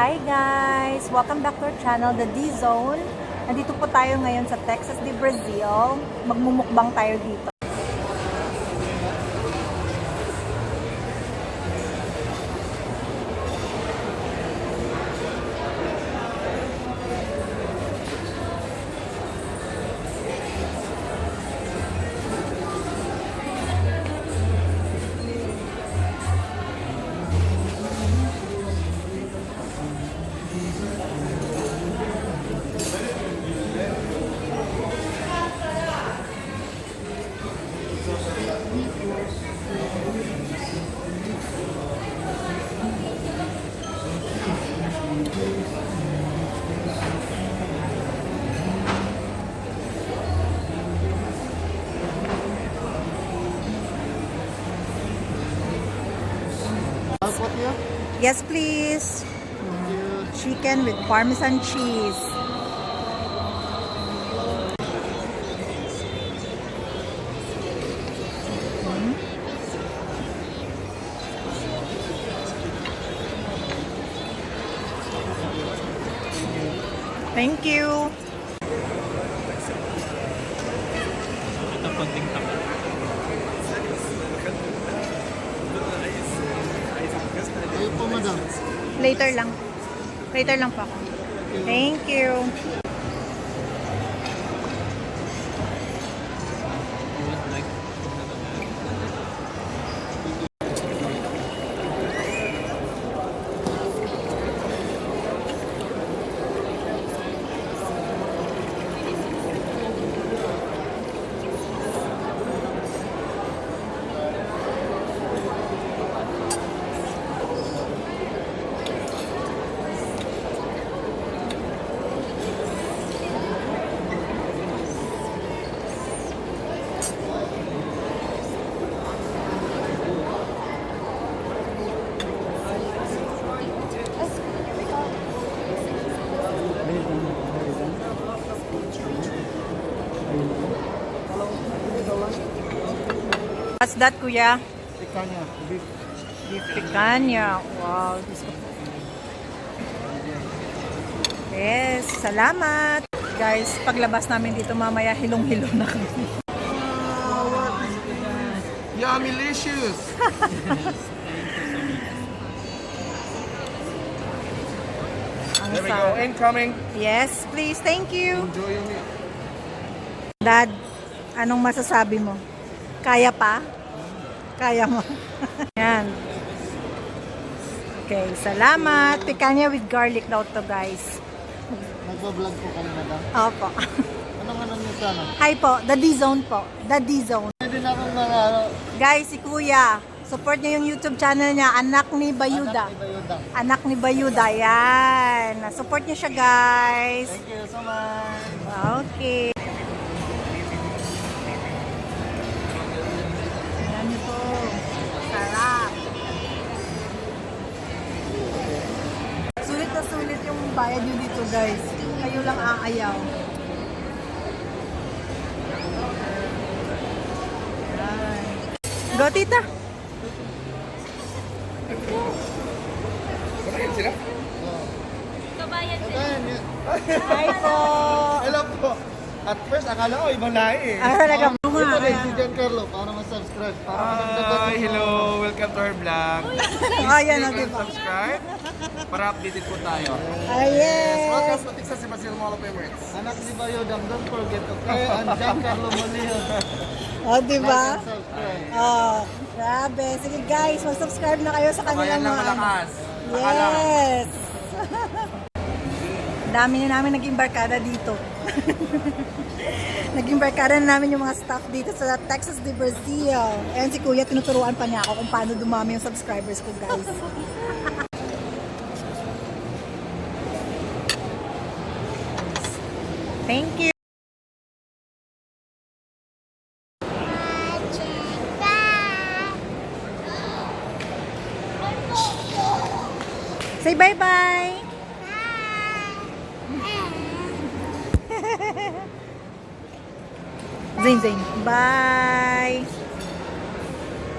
Hi guys! Welcome back to our channel, The D-Zone. Nandito po tayo ngayon sa Texasdebrazil. Magmumukbang tayo dito. Yes, please. Chicken with Parmesan cheese. Thank you. Later lang. Later lang pa ako. Thank you. What's that, kuya? Picanha, beef. Beef picanha. Wow. Yes, salamat. Guys, paglabas namin dito mamaya, hilong-hilong na kami. Yummy-licious! There we go, incoming. Yes, please. Thank you. Enjoy your meal. Dad, anong masasabi mo? Kaya pa? Kaya mo. Yan. Okay, salamat. Picanha with garlic daw to, guys. Nagbablog po kayo, madam. Opo. Anong niyo sana? Hi po, The D-Zone po. The D-Zone. Pwede na akong mga Guys, si Kuya, support niyo yung YouTube channel niya, Anak ni Bayuda. Anak ni Bayuda. Yan. Support niyo siya, guys. Thank you so much. Okay. Sulit na sulit yung bayad nyo dito, guys. Kayo lang aayaw. Go, tita. Kabayan sila? Kabayan sila. Hi po. Hello po. At first, akala ko ibang lahi eh. Talaga mo Ito nga. guys, si Giancarlo, para ma-subscribe. Hi, hello! Welcome to our vlog. Ayan, Click diba? and subscribe para updated po tayo. Yes. Welcome to Texasdebrazil Mall of Emirates. Anak ni Bayodang, don't forget, okay? And Giancarlo Molina. O, diba? Like and subscribe. Oh, grabe. Sige, guys, mag-subscribe na kayo sa Kabayan kanilang lang mga... malakas. Pakalang. Yes. Dami na namin naging barkada dito. Naging barkada na namin yung mga staff dito sa Texasdebrazil. Ayan si Kuya, tinuturuan pa niya ako kung paano dumami yung subscribers ko, guys. Thank you. Say bye-bye. Zain, Zain. Bye.